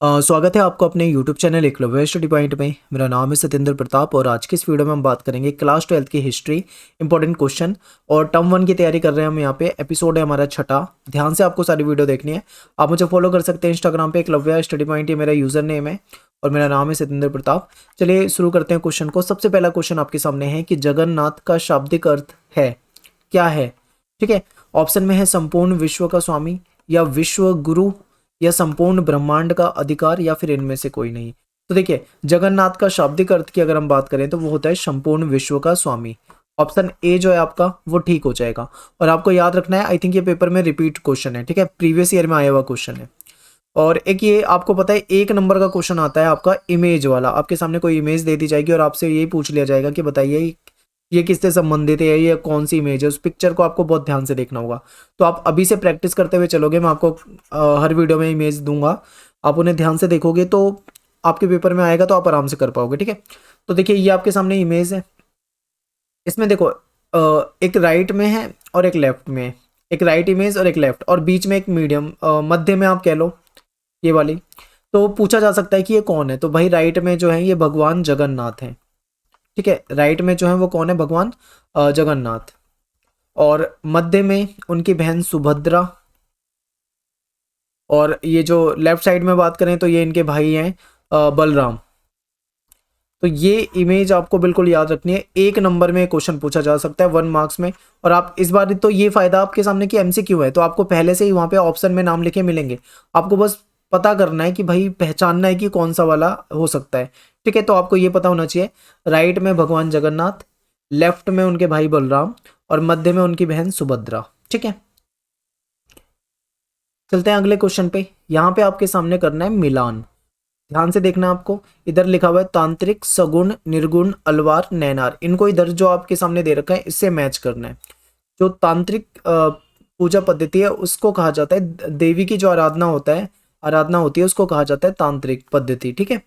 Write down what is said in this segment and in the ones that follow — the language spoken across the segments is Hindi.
स्वागत है आपको अपने YouTube channel Eklavya study point में। मेरा नाम है सत्येंद्र प्रताप और आज की इस वीडियो में हम बात करेंगे क्लास 12th की हिस्ट्री, इंपॉर्टेंट क्वेश्चन और टर्म 1 की तैयारी कर रहे हैं हम। यहाँ पे एपिसोड है हमारा 6। ध्यान से आपको सारी वीडियो देखनी है। आप मुझे फॉलो कर सकते हैं इंस्टाग्राम पे, एकलव्य स्टडी पॉइंट, ये मेरा यूजर नेम है और मेरा नाम है सत्येंद्र प्रताप। चलिए शुरू करते हैं क्वेश्चन को। सबसे पहला क्वेश्चन आपके सामने है कि जगन्नाथ का शाब्दिक अर्थ है क्या है। ठीक है, ऑप्शन में है संपूर्ण विश्व का स्वामी, या विश्व गुरु, या संपूर्ण ब्रह्मांड का अधिकार, या फिर इनमें से कोई नहीं। तो देखिए, जगन्नाथ का शाब्दिक अर्थ की अगर हम बात करें तो वो होता है संपूर्ण विश्व का स्वामी। ऑप्शन ए जो है आपका वो ठीक हो जाएगा। और आपको याद रखना है, आई थिंक ये पेपर में रिपीट क्वेश्चन है, ठीक है, प्रीवियस ईयर में आया हुआ क्वेश्चन है। और एक ये आपको पता है 1 नंबर का क्वेश्चन आता है आपका इमेज वाला। आपके सामने कोई इमेज दे दी जाएगी और आपसे यही पूछ लिया जाएगा कि बताइए ये किससे संबंधित है, ये कौन सी इमेज है। उस पिक्चर को आपको बहुत ध्यान से देखना होगा। तो आप अभी से प्रैक्टिस करते हुए चलोगे, मैं आपको हर वीडियो में इमेज दूंगा, आप उन्हें ध्यान से देखोगे तो आपके पेपर में आएगा तो आप आराम से कर पाओगे। ठीक है, तो देखिए ये आपके सामने इमेज है। इसमें देखो एक राइट में है और एक लेफ्ट में है। एक राइट इमेज और एक लेफ्ट, और बीच में एक मीडियम मध्य में आप कह लो ये वाली। तो पूछा जा सकता है कि ये कौन है। तो भाई राइट में जो है ये भगवान जगन्नाथ है। ठीक है, राइट में जो है वो कौन है, भगवान जगन्नाथ। और मध्य में उनकी बहन सुभद्रा। और ये जो लेफ्ट साइड में बात करें तो ये इनके भाई हैं बलराम। तो ये इमेज आपको बिल्कुल याद रखनी है। 1 नंबर में क्वेश्चन पूछा जा सकता है 1 मार्क्स में। और आप इस बार तो ये फायदा आपके सामने कि एमसीक्यू है, तो आपको पहले से ही वहां पे ऑप्शन में नाम लिखे मिलेंगे। आपको बस पता करना है कि भाई पहचानना है कि कौन सा वाला हो सकता है। ठीक है, तो आपको ये पता होना चाहिए, राइट में भगवान जगन्नाथ, लेफ्ट में उनके भाई बलराम और मध्य में उनकी बहन सुभद्रा। ठीक है, चलते हैं अगले क्वेश्चन पे। यहाँ पे आपके सामने करना है मिलान। ध्यान से देखना आपको, इधर लिखा हुआ है तांत्रिक, सगुण, निर्गुण, अलवार, नैनार। इनको इधर जो आपके सामने दे रखा है इससे मैच करना है। जो तांत्रिक पूजा पद्धति है उसको कहा जाता है, देवी की जो आराधना होती है उसको कहा जाता है तांत्रिक पद्धति। ठीक है,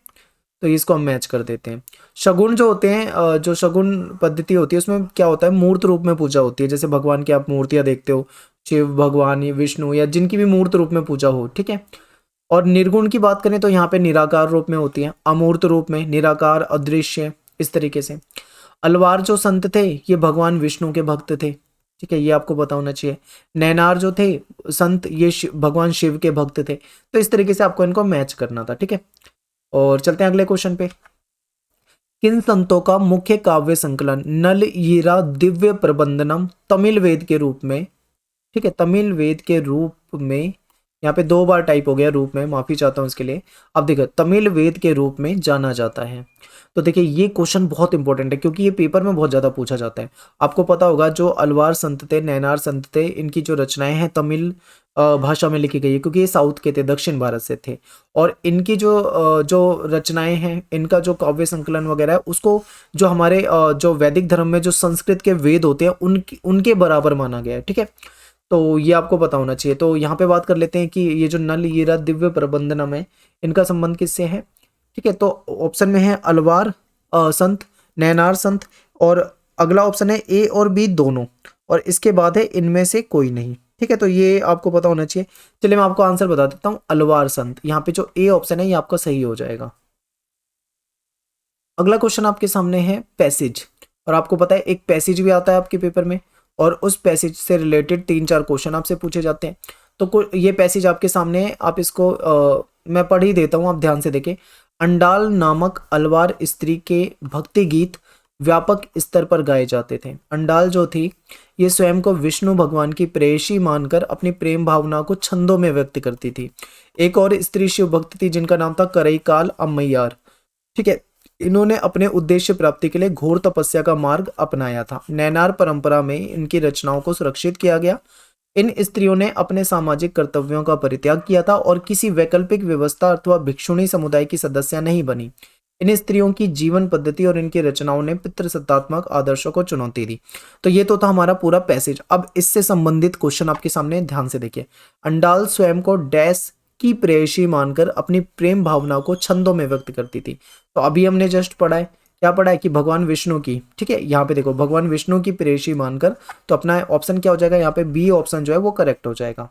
तो इसको हम मैच कर देते हैं। शगुन जो होते हैं, जो शगुन पद्धति होती है उसमें क्या होता है, मूर्त रूप में पूजा होती है। जैसे भगवान की आप मूर्तियां देखते हो, शिव भगवान, विष्णु, या जिनकी भी मूर्त रूप में पूजा हो। ठीक है, और निर्गुण की बात करें तो यहाँ पे निराकार रूप में होती है, अमूर्त रूप में, निराकार, अदृश्य, इस तरीके से। अलवार जो संत थे ये भगवान विष्णु के भक्त थे। ठीक है, ये आपको पता होना चाहिए। नैनार जो थे संत, ये भगवान शिव के भक्त थे। तो इस तरीके से आपको इनको मैच करना था। ठीक है, और चलते हैं अगले क्वेश्चन पे। किन संतों का मुख्य काव्य संकलन नल ईरा दिव्य प्रबंधनम तमिल वेद के रूप में, ठीक है, तमिल वेद के रूप में, यहाँ पे 2 बार टाइप हो गया रूप में, माफी चाहता हूँ इसके लिए। अब देखो, तमिल वेद के रूप में जाना जाता है। तो देखिए ये क्वेश्चन बहुत इंपॉर्टेंट है क्योंकि ये पेपर में बहुत ज्यादा पूछा जाता है। आपको पता होगा जो अलवार संत थे, नैनार संत थे, इनकी जो रचनाएं हैं तमिल भाषा में लिखी गई है क्योंकि ये साउथ के थे, दक्षिण भारत से थे। और इनकी जो रचनाएं हैं, इनका जो काव्य संकलन वगैरह है उसको जो हमारे जो वैदिक धर्म में जो संस्कृत के वेद होते हैं उनके बराबर माना गया है। ठीक है, तो ये आपको पता होना चाहिए। तो यहाँ पे बात कर लेते हैं कि ये जो नल ईरा दिव्य प्रबंधनम है इनका संबंध किससे है। ठीक है, तो ऑप्शन में है अलवार संत, नैनार संत, और अगला ऑप्शन है ए और बी दोनों, और इसके बाद है इनमें से कोई नहीं। ठीक है, तो ये आपको पता होना चाहिए। चलिए मैं आपको आंसर बता देता हूँ, अलवार संत। यहाँ पे जो ए ऑप्शन है ये आपका सही हो जाएगा। अगला क्वेश्चन आपके सामने है पैसेज, और आपको पता है एक पैसेज भी आता है आपके पेपर में, और उस पैसेज से रिलेटेड 3-4 क्वेश्चन आपसे पूछे जाते हैं। तो ये पैसेज आपके सामने है, आप इसको मैं पढ़ ही देता हूँ, आप ध्यान से देखें। अंडाल नामक अलवार स्त्री के भक्ति गीत व्यापक स्तर पर गाए जाते थे। अंडाल जो थी ये स्वयं को विष्णु भगवान की प्रेयसी मानकर अपनी प्रेम भावना को छंदों में व्यक्त करती थी। एक और स्त्री शिव भक्त थी जिनका नाम था करईकाल अम्मैयार। ठीक है, इन्होंने अपने उद्देश्य प्राप्ति के लिए घोर तपस्या का मार्ग अपनाया था। नैनार परंपरा में इनकी रचनाओं को सुरक्षित किया गया। इन स्त्रियों ने अपने सामाजिक कर्तव्यों का परित्याग किया था और किसी वैकल्पिक व्यवस्था अथवा भिक्षुणी समुदाय की सदस्य नहीं बनी। इन स्त्रियों की जीवन पद्धति और इनकी रचनाओं ने पितृसत्तात्मक आदर्शों को चुनौती दी। तो ये तो था हमारा पूरा पैसेज। अब इससे संबंधित क्वेश्चन आपके सामने, ध्यान से देखिए। अंडाल स्वयं को डैश की प्रेयसी मानकर अपनी प्रेम भावना को छंदों में व्यक्त करती थी। तो अभी हमने जस्ट पढ़ा है, क्या पढ़ा है कि भगवान विष्णु की, ठीक है, यहाँ पे देखो भगवान विष्णु की प्रेयसी मानकर, तो अपना ऑप्शन क्या हो जाएगा, यहाँ पे बी ऑप्शन जो है वो करेक्ट हो जाएगा।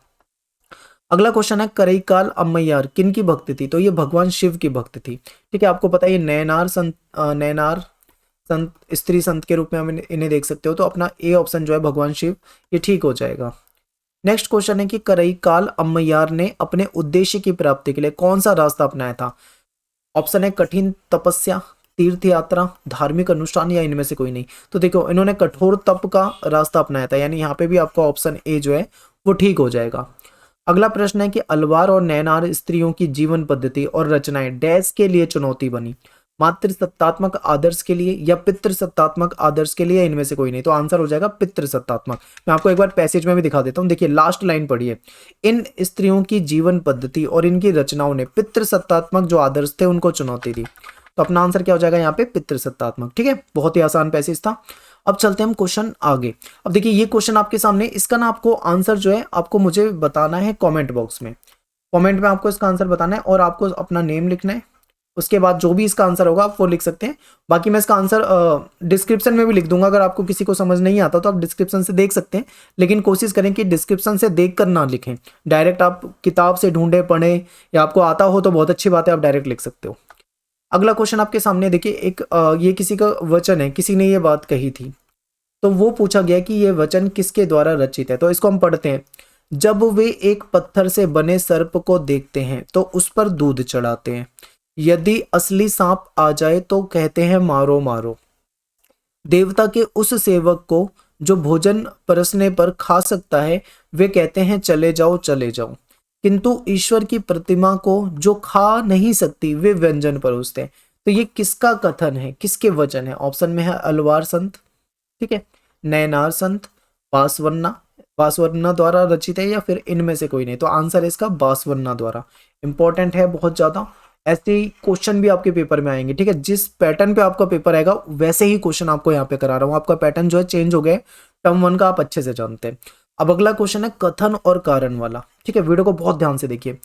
अगला क्वेश्चन है करईकाल अम्मैयार किन की भक्त थी? तो ये भगवान शिव की भक्त थी। ठीक है, आपको पता है ये नैनार संत, नैनार संत, स्त्री संत के रूप में हम इन्हें देख सकते हो। तो अपना ए ऑप्शन जो है भगवान शिव, ये ठीक हो जाएगा। नेक्स्ट क्वेश्चन है कि करईकाल अम्मैयार ने अपने उद्देश्य की प्राप्ति के लिए कौन सा रास्ता अपनाया था? ऑप्शन है कठिन तपस्या, तीर्थ यात्रा, धार्मिक अनुष्ठान या इनमें से कोई नहीं। तो देखो इन्होंने कठोर तप का रास्ता अपनाया था, यानी यहाँ पे भी आपका ऑप्शन ए जो है वो ठीक हो जाएगा। अगला प्रश्न है कि अलवार और नैनार स्त्रियों की जीवन पद्धति और रचनाएं डैश के लिए चुनौती बनी? मातृ सत्तात्मक आदर्श के लिए या पितृ सत्तात्मक आदर्श के लिए, इनमें से कोई नहीं। तो आंसर हो जाएगा पितृ सत्तात्मक। मैं आपको एक बार पैसेज में भी दिखा देता हूं, देखिए लास्ट लाइन पढ़िए। इन स्त्रियों की जीवन पद्धति और इनकी रचनाओं ने पितृ सत्तात्मक जो आदर्श थे उनको चुनौती दी। तो अपना आंसर क्या हो जाएगा यहाँ पे? पितृ सत्तात्मक। ठीक है, बहुत ही आसान पैसेज था। अब चलते हैं हम क्वेश्चन आगे। अब देखिए ये क्वेश्चन आपके सामने, इसका ना आपको आंसर जो है आपको मुझे बताना है कमेंट बॉक्स में। कमेंट में आपको इसका आंसर बताना है और आपको अपना नेम लिखना है। उसके बाद जो भी इसका आंसर होगा आप वो लिख सकते हैं। बाकी मैं इसका आंसर डिस्क्रिप्शन में भी लिख दूंगा, अगर आपको किसी को समझ नहीं आता तो आप डिस्क्रिप्शन से देख सकते हैं, लेकिन कोशिश करें कि डिस्क्रिप्शन से देख कर ना लिखें। डायरेक्ट आप किताब से ढूंढे पढ़ें, या आपको आता हो तो बहुत अच्छी बात है, आप डायरेक्ट लिख सकते हो। अगला क्वेश्चन आपके सामने देखिए, एक ये किसी का वचन है, किसी ने ये बात कही थी, तो वो पूछा गया कि ये वचन किसके द्वारा रचित है। तो इसको हम पढ़ते हैं। जब वे एक पत्थर से बने सर्प को देखते हैं तो उस पर दूध चढ़ाते हैं, यदि असली सांप आ जाए तो कहते हैं मारो मारो। देवता के उस सेवक को जो भोजन परसने पर खा सकता है वे कहते हैं चले जाओ चले जाओ, किंतु ईश्वर की प्रतिमा को जो खा नहीं सकती वे व्यंजन परोसते हैं। तो ये किसका कथन है, किसके वचन है? ऑप्शन में है अलवार संत, ठीक है, नैनार संत, बासवन्ना, बासवन्ना द्वारा रचित है, या फिर इनमें से कोई नहीं। तो आंसर है इसका बासवन्ना द्वारा। इंपॉर्टेंट है बहुत ज्यादा, ऐसे ही क्वेश्चन भी आपके पेपर में आएंगे। ठीक है, जिस पैटर्न पे आपका पेपर आएगा वैसे ही क्वेश्चन आपको यहाँ पे करा रहा हूँ। आपका पैटर्न जो है चेंज हो गया है, टर्म 1 का आप अच्छे से जानते हैं। अब अगला क्वेश्चन है कथन और कारण वाला। ठीक है, वीडियो को बहुत ध्यान से देखिए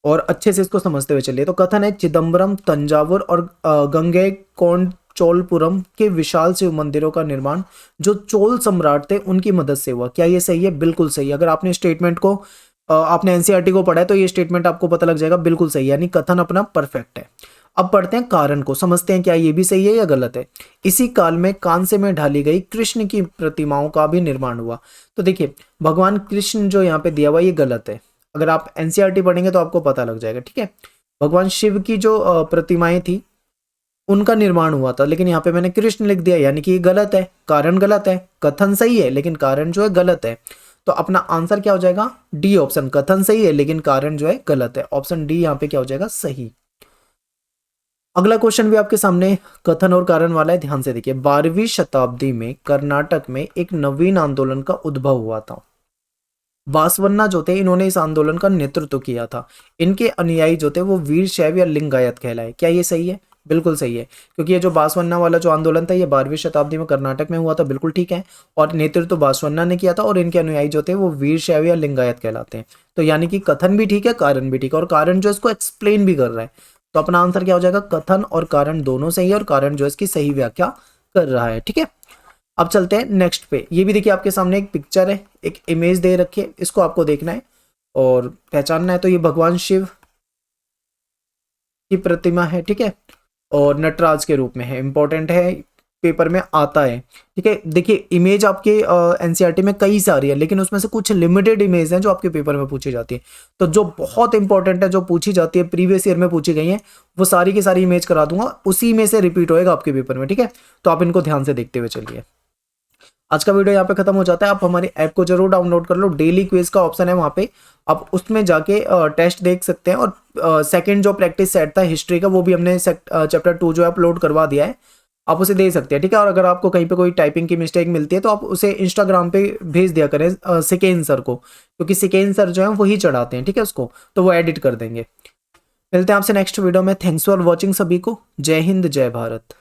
और अच्छे से इसको समझते हुए चलिए। तो कथन है चिदम्बरम, तंजावुर और गंगैकोंड चोलपुरम के विशाल शिव मंदिरों का निर्माण जो चोल सम्राट थे उनकी मदद से हुआ। क्या ये सही है? बिल्कुल सही। अगर आपने स्टेटमेंट को आपने एनसीईआरटी को पढ़ा है तो ये स्टेटमेंट आपको पता लग जाएगा, बिल्कुल सही, यानी कथन अपना परफेक्ट है। अब पढ़ते हैं कारण को, समझते हैं क्या ये भी सही है या गलत है। इसी काल में कांसे में ढाली गई कृष्ण की प्रतिमाओं का भी निर्माण हुआ। तो देखिए भगवान कृष्ण जो यहाँ पे दिया हुआ ये गलत है, अगर आप एनसीईआरटी पढ़ेंगे तो आपको पता लग जाएगा। ठीक है, भगवान शिव की जो प्रतिमाएं थी उनका निर्माण हुआ था, लेकिन यहाँ पे मैंने कृष्ण लिख दिया, यानी कि ये गलत है। कारण गलत है, कथन सही है लेकिन कारण जो है गलत है। तो अपना आंसर क्या हो जाएगा? डी ऑप्शन, कथन सही है लेकिन कारण जो है गलत है। ऑप्शन डी यहाँ पे क्या हो जाएगा? सही। अगला क्वेश्चन भी आपके सामने कथन और कारण वाला है, ध्यान से देखिए। 12वीं शताब्दी में कर्नाटक में एक नवीन आंदोलन का उद्भव हुआ था। बासवन्ना जो थे इन्होंने इस आंदोलन का नेतृत्व किया था। इनके अनुयायी जो थे वो वीर शैव या लिंगायत कहलाए। क्या ये सही है? बिल्कुल सही है, क्योंकि ये जो बासवन्ना वाला जो आंदोलन था ये 12वीं शताब्दी में कर्नाटक में हुआ था, बिल्कुल ठीक है। और नेतृत्व तो बासवन्ना ने किया था और इनके अनुयायी जो थे वो वीर शैव या लिंगायत कहलाते हैं। तो यानी कि कथन भी ठीक है, कारण भी ठीक है, और कारण जो इसको एक्सप्लेन भी कर रहा है। तो अपना आंसर क्या हो जाएगा? कथन और कारण दोनों सही है और कारण जो इसकी सही व्याख्या कर रहा है। ठीक है, अब चलते हैं नेक्स्ट पे। ये भी देखिए आपके सामने एक पिक्चर है, एक इमेज दे रखी है, इसको आपको देखना है और पहचानना है। तो ये भगवान शिव की प्रतिमा है, ठीक है, और नटराज के रूप में है। इंपॉर्टेंट है, पेपर में आता है। ठीक है, देखिए इमेज आपके एनसीईआरटी में कई सारी है, लेकिन उसमें से कुछ लिमिटेड इमेज हैं जो आपके पेपर में पूछी जाती है। तो जो बहुत इंपॉर्टेंट है, जो पूछी जाती है, प्रीवियस ईयर में पूछी गई है, वो सारी की सारी इमेज करा दूंगा, उसी में से रिपीट होएगा आपके पेपर में। ठीक है, तो आप इनको ध्यान से देखते हुए चलिए। आज का वीडियो यहाँ पे खत्म हो जाता है। आप हमारी ऐप को जरूर डाउनलोड कर लो, डेली क्विज का ऑप्शन है वहाँ पे, आप उसमें जाके टेस्ट देख सकते हैं। और सेकंड जो प्रैक्टिस सेट था हिस्ट्री का, वो भी हमने चैप्टर 2 जो है अपलोड करवा दिया है, आप उसे दे सकते हैं। ठीक है, और अगर आपको कहीं पे कोई टाइपिंग की मिस्टेक मिलती है तो आप उसे इंस्टाग्राम पे भेज दिया करें सिकेन सर को, क्योंकि सिकेन सर जो है वही चढ़ाते हैं। ठीक है, उसको तो वो एडिट कर देंगे। मिलते हैं आपसे नेक्स्ट वीडियो में। थैंक्स फॉर वॉचिंग सभी को। जय हिंद, जय भारत।